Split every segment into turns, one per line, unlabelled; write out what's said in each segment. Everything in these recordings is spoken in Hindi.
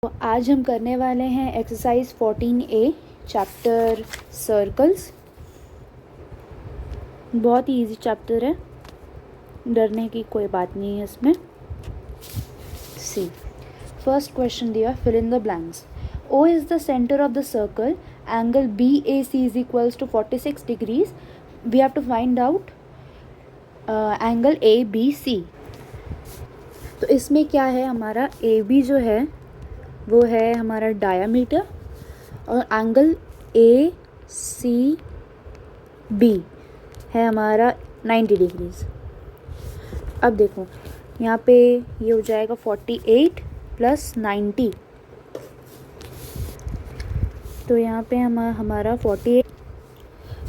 तो आज हम करने वाले हैं एक्सरसाइज 14A चैप्टर सर्कल्स। बहुत ही इजी चैप्टर है, डरने की कोई बात नहीं है इसमें। सी फर्स्ट क्वेश्चन दिया, fill in the blanks. O is the centre of the circle, angle BAC is equals to 46 degrees. We have to find out angle ABC। तो इसमें क्या है, हमारा AB जो है वो है हमारा डायामीटर और एंगल ACB है हमारा 90 डिग्रीज। अब देखो यहाँ पे ये हो जाएगा 48 प्लस 90, तो यहाँ पे हमारा 48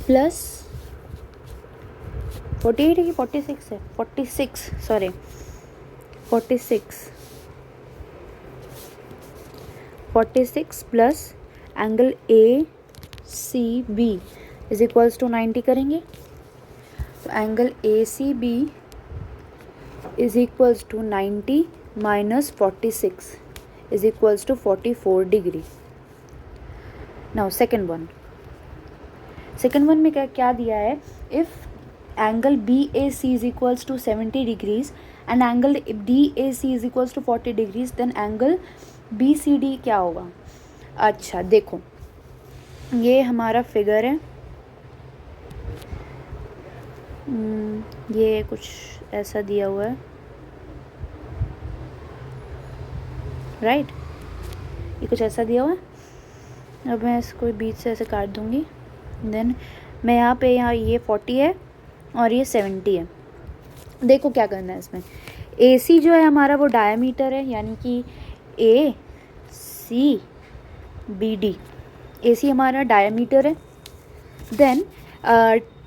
प्लस 48 है कि 46 है, 46 sorry 46 plus angle ACB is equals to 90 करेंगे। तो angle ACB is equals to 90 minus 46 is equals to 44 degree. Now second one में क्या दिया है, if angle BAC is equals to 70 degrees and angle DAC is equals to 40 degrees, then angle BCD क्या होगा। अच्छा देखो, ये हमारा फिगर है, ये कुछ ऐसा दिया हुआ है, राइट, ये कुछ ऐसा दिया हुआ है। अब मैं इसको बीच से ऐसे काट दूंगी, देन मैं यहाँ ये 40 है और ये 70 है। देखो क्या करना है इसमें, AC जो है हमारा वो डायमीटर है, यानी कि ACBD, AC हमारा डायमीटर है। Then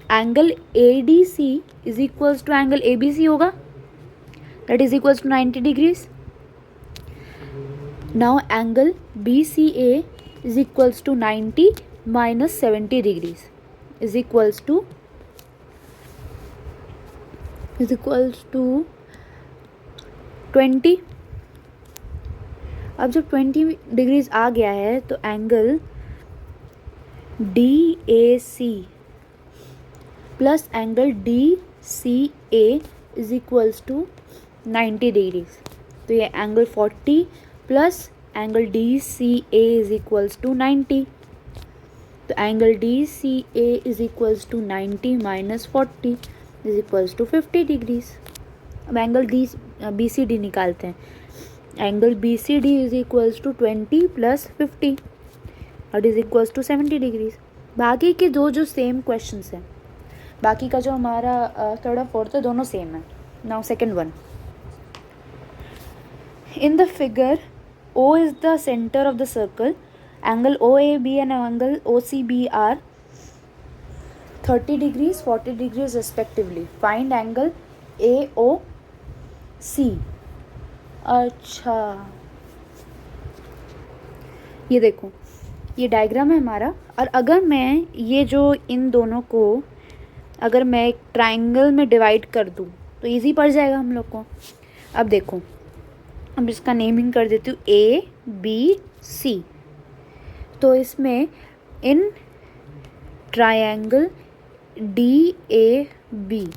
angle ADC is equals to angle ABC होगा, that is equals to 90 degrees. Now angle BCA is equals to 90 minus 70 degrees is equals to 20। अब जब 20 डिग्रीज आ गया है तो angle DAC plus angle DCA is equals to 90 degrees. तो ये angle 40 plus angle DCA is equals to 90। तो angle DCA is equals to 90 minus 40 is equals to 50 degrees. अब एंगल BCD निकालते हैं। Angle BCD is equals to 20 plus 50 और इज इक्वल्स टू 70 डिग्रीज। बाकी के दो जो सेम क्वेश्चंस हैं, बाकी का जो हमारा थर्ड और फोर्थ है, दोनों सेम है। Now second one, in the figure O is the center of the circle, angle OAB and angle OCB are 30 degrees 40 degrees respectively. Find angle AOC। अच्छा ये देखो, ये डायग्राम है हमारा, और अगर मैं ये जो इन दोनों को अगर मैं एक ट्राइंगल में डिवाइड कर दूँ तो इजी पड़ जाएगा हम लोग को। अब देखो, अब इसका नेमिंग कर देती हूँ ABC। तो इसमें in triangle DAB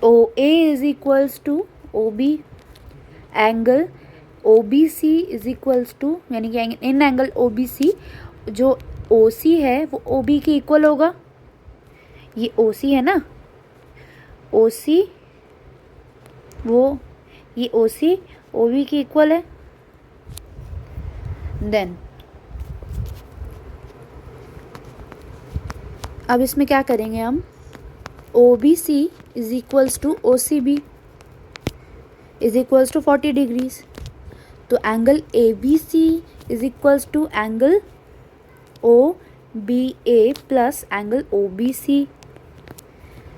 OA is equals to OB, angle OBC is equals to, यानी कि इन एंगल OBC जो OC है वो OB के इक्वल होगा। ये OC है ना, OC वो ये OC OB की इक्वल है। देन अब इसमें क्या करेंगे हम, OBC is equals to OCB is equals to 40 degrees. तो angle ABC is equals to angle OBA plus angle OBC,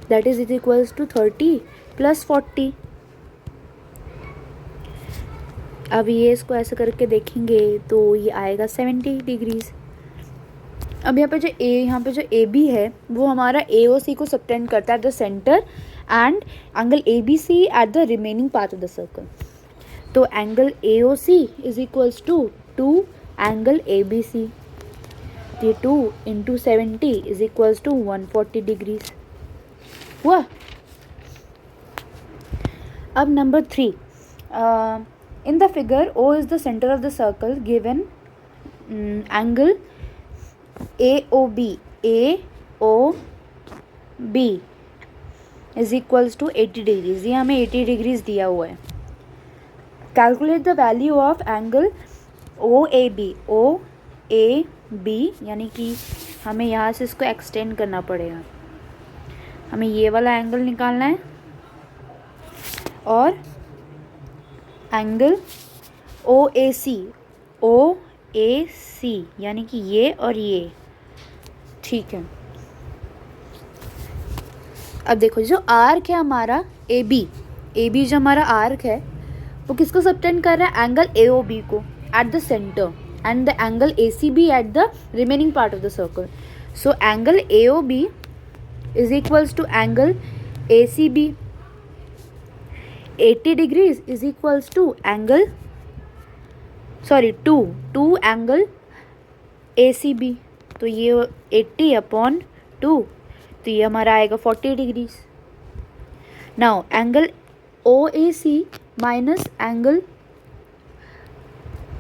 that is equals to 30 plus 40। अब ये इसको ऐसे करके देखेंगे तो ये आएगा 70 डिग्रीज। अब यहाँ पे जो AB है वो हमारा AOC को सबटेंड करता है at the centre and angle ABC at the remaining part of the circle. तो angle AOC is equals to angle ABC। तो ये 2 into 70 is equals to 140 degrees हुआ। अब number 3, in the figure O is the centre of the circle, given angle AOB is equals to 80 degrees. ये हमें 80 डिग्रीज दिया हुआ है। Calculate the value of angle OAB यानी कि हमें यहाँ से इसको एक्सटेंड करना पड़ेगा। हमें ये वाला एंगल निकालना है और एंगल OAC यानी कि ये और ये, ठीक है। अब देखो जो आर्क है हमारा AB जो हमारा आर्क है वो किसको सबटेंड कर रहा है? एंगल AOB को at the centre and the angle ACB at the remaining part of the circle. So angle AOB is equals to angle ACB। 80 degrees is equals to angle two angle ACB। तो ये 80/2, तो ये हमारा आएगा 40 degrees. Now angle OAC minus angle,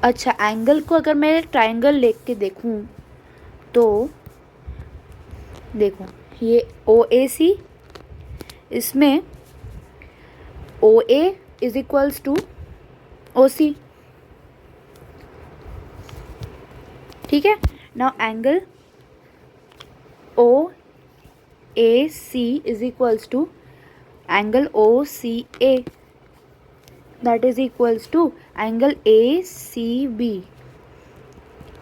अच्छा एंगल को अगर मैं ट्राइंगल लेके के देखूँ तो देखो ये OAC, इसमें OA is equals to OC, ठीक है। Now angle OAC is equals to angle OCA, that is equals to angle ACB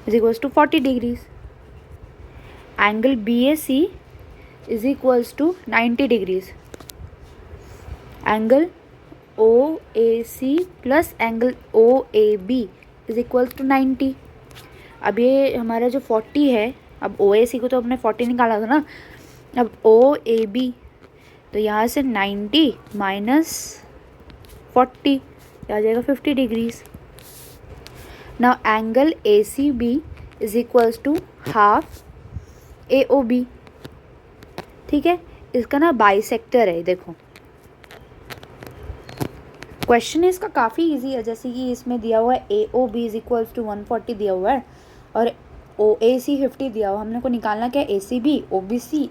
is equals to 40 degrees. Angle BAC is equals to 90 degrees. Angle OAC plus angle OAB is equals to 90. अब ये हमारा जो 40 है, अब OAC को तो हमने 40 निकाला था ना, अब OAB तो यहाँ से 90 माइनस 40 आ जाएगा 50 degrees. Now angle ACB is equals to half AOB, ठीक है। इसका ना बाइसेक्टर है, देखो क्वेश्चन इसका काफ़ी इजी है। जैसे कि इसमें दिया हुआ है AOB इज इक्वल्स टू 140 दिया हुआ है और OAC 50 दिया हुआ, हमने को निकालना क्या है? ACB, OBC,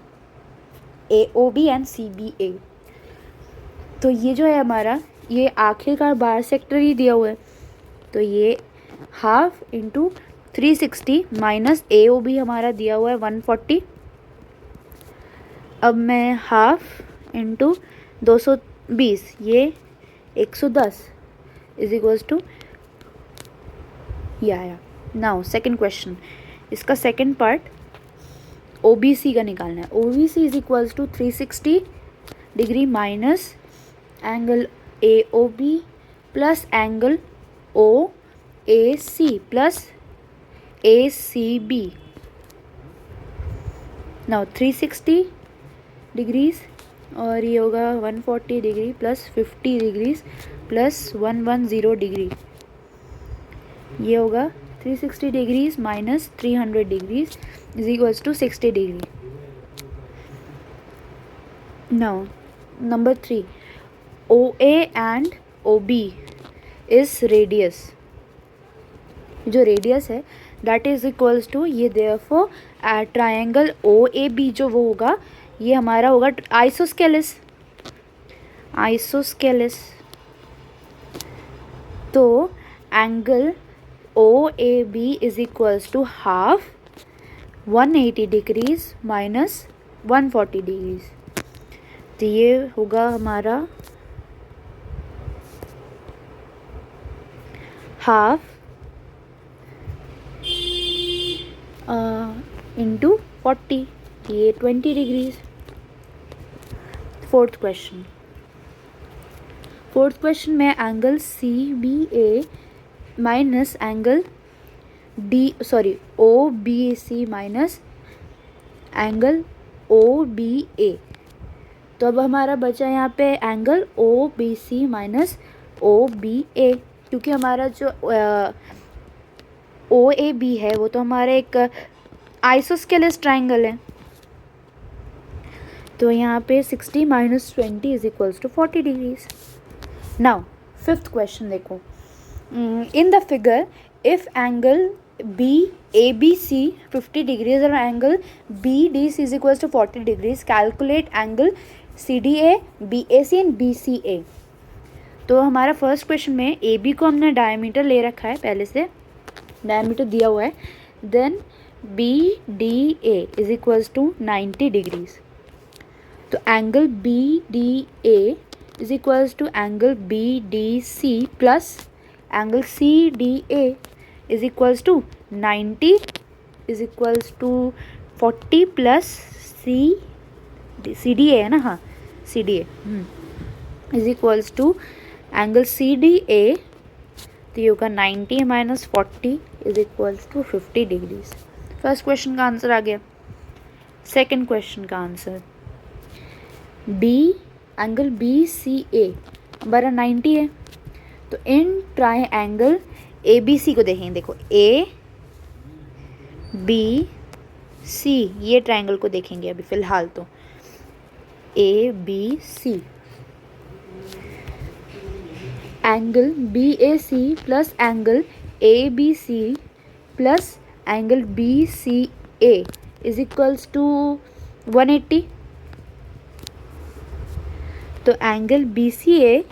AOB and CBA। तो ये जो है हमारा, ये आखिरकार बाइसेक्टर ही दिया हुआ है, तो ये हाफ इंटू 360 माइनस AOB हमारा दिया हुआ है 140। अब मैं हाफ इंटू 220, ये 110 इज इक्वल्स टू ये आया। नाउ सेकेंड क्वेश्चन, इसका सेकेंड पार्ट OBC का निकालना है। OBC is equals to 360 degree minus angle AOB plus angle OAC plus ACB। Now 360 degrees और ये होगा 140 degree plus 50 degrees plus 110 degree, ये होगा 360 degrees minus 300 degrees is equals to 60 degree. Now number 3, OA and OB is radius, जो रेडियस है दैट इज इक्वल्स टू ये, देयरफॉर ट्रायंगल OAB जो वो होगा, ये हमारा होगा आइसोस्केलिस। तो angle OAB is equals to half 180 degrees minus 140 degrees, तो ये होगा हमारा हाफ इंटू 40, ये 20 डिग्रीज। फोर्थ क्वेश्चन में angle CBA minus angle OBC minus angle OBA। तो अब हमारा बचा यहाँ पे एंगल OBC माइनस OBA। क्योंकि हमारा जो ओ ए बी है वो तो हमारा एक आइसोस्केलेस ट्राइंगल है। तो यहाँ पे 60 minus 20 is equals to 40 degrees. Now fifth question देखो, in the figure if angle B A B C 50 degrees और angle B D C is equals to 40 degrees, calculate angle C D A, B A C and B C A. तो हमारा फर्स्ट क्वेश्चन में ए बी को हमने डायमीटर ले रखा है, पहले से डायमीटर दिया हुआ है, then B D A is equals to 90 degrees. तो angle B D A is equals to angle B D C plus angle C D A is equals to 90 is equals to 40 plus C D A है ना, हाँ C D A is equals to angle C D A, तो ये होगा 90 minus 40 is equals to 50 degrees. First question का आंसर आ गया। सेकेंड क्वेश्चन का answer, B angle B C A हमारा 90 है, तो इन ट्राइंगल ए बी सी को देखेंगे। देखो ए बी सी ये ट्राइंगल को देखेंगे अभी फिलहाल, तो A B C angle B A C plus angle A B C plus angle B C A is equals to 180। तो angle B C A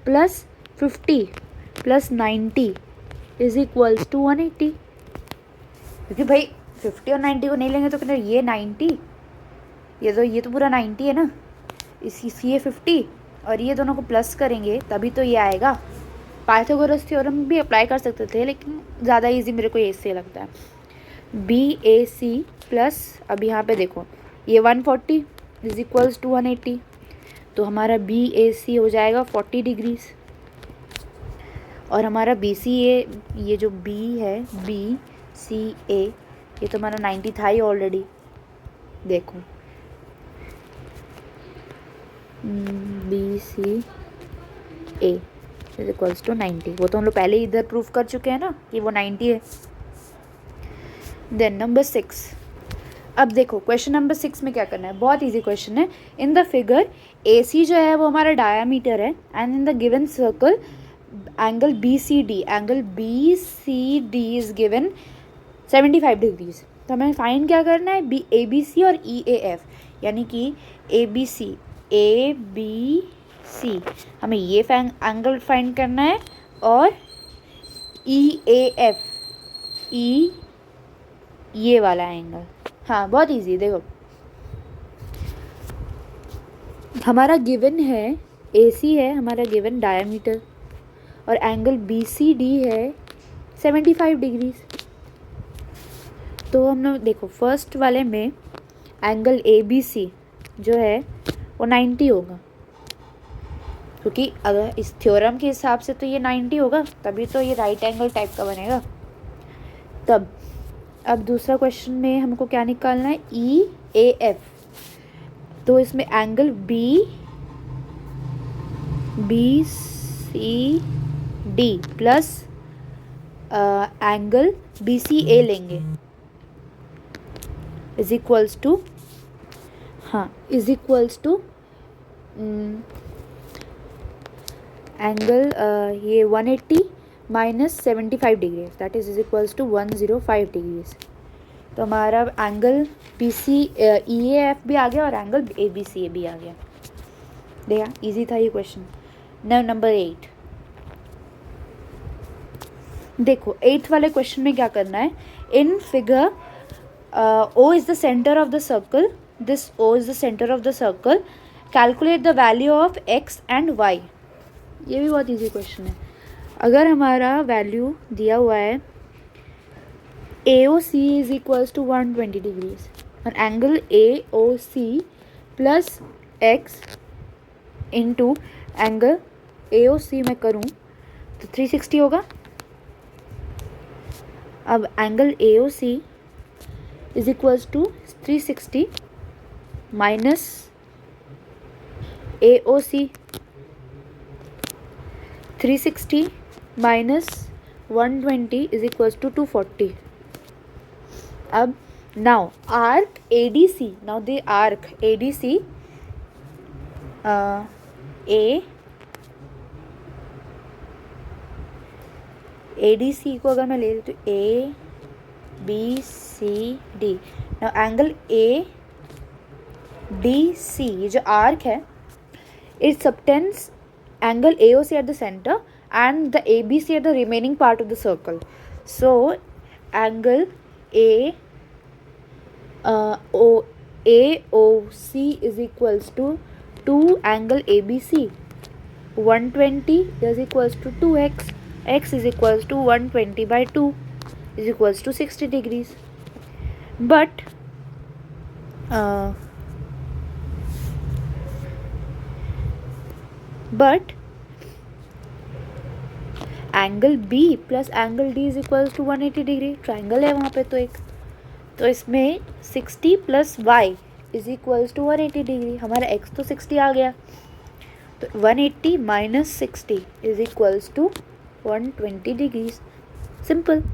plus 50 plus 90 is equals to 180, क्योंकि भाई 50 और 90 को नहीं लेंगे तो कितना, ये 90, ये तो पूरा 90 है ना, इसी ये 50 और ये दोनों को प्लस करेंगे तभी तो ये आएगा। पाइथागोरस थ्योरम भी अप्लाई कर सकते थे, लेकिन ज़्यादा इजी मेरे को इससे लगता है। बी ए सी प्लस, अब यहाँ पे देखो ये 140 इज इक्वल्स टू 180, तो हमारा बी ए सी हो जाएगा 40 डिग्रीज और हमारा बी सी ए, ये जो बी है बी सी ए, ये तो हमारा 90 था ही ऑलरेडी। देखो B C A is equals to 90, वो तो हम लोग पहले ही इधर प्रूफ कर चुके हैं ना कि वो 90 है। देन नंबर 6, अब देखो क्वेश्चन नंबर 6 में क्या करना है, बहुत इजी क्वेश्चन है। इन द फिगर ए सी जो है वो हमारा डायामीटर है, and in the given circle angle B C D is given 75 degrees. तो हमें फाइंड क्या करना है, बी ए बी सी और ई ए एफ, यानी कि ए बी सी हमें ये एंगल फाइंड करना है, और ई ए एफ ये वाला एंगल। हाँ बहुत इजी, देखो हमारा गिवन है ए सी है हमारा गिवन डायमीटर, और एंगल बी सी डी है 75 डिग्रीज। तो हम लोग देखो फर्स्ट वाले में एंगल ए बी सी जो है वो 90 होगा, क्योंकि अगर इस थ्योरम के हिसाब से तो ये 90 होगा, तभी तो ये राइट एंगल टाइप का बनेगा। तब अब दूसरा क्वेश्चन में हमको क्या निकालना है, ई ए एफ। तो इसमें angle B C D plus angle B C A लेंगे, इज इक्वल्स टू, हाँ इज इक्वल्स टू एंगल ये 180 minus 75 degree, that is equals to 105 degrees. तो हमारा angle B C E A F भी आ गया और एंगल ए बी सी ए भी आ गया। देखा इजी था ये क्वेश्चन। नंबर 8, देखो 8th वाले क्वेश्चन में क्या करना है, in figure O is the centre of the circle, this O is the centre of the circle, calculate the value of x and y. ये भी बहुत इजी क्वेश्चन है। अगर हमारा वैल्यू दिया हुआ है A O C is equals to 120 degrees और angle A O C plus X into angle A O C मैं करूँ तो 360 होगा। अब angle A O C is equals to 360 minus A O C, 360 minus 120 is equals to 240. अब now arc ADC, now the arc ADC ADC को अगर मैं ले लेती हूँ ABCD, नाउ एंगल ADC, ये जो आर्क है, it subtends angle AOC at the center and the ABC at the remaining part of the circle. So angle AOC is equals to 2 angle ABC. 120 is equals to 2x. X is equals to 120 by 2 is equals to 60 degrees. But angle B plus angle D is equals to 180 degree. Triangle है वहाँ पे तो एक, तो इसमें 60 plus y is equals to 180 degree. हमारा x तो 60 आ गया, तो 180 minus 60 is equals to 120 degrees. Simple.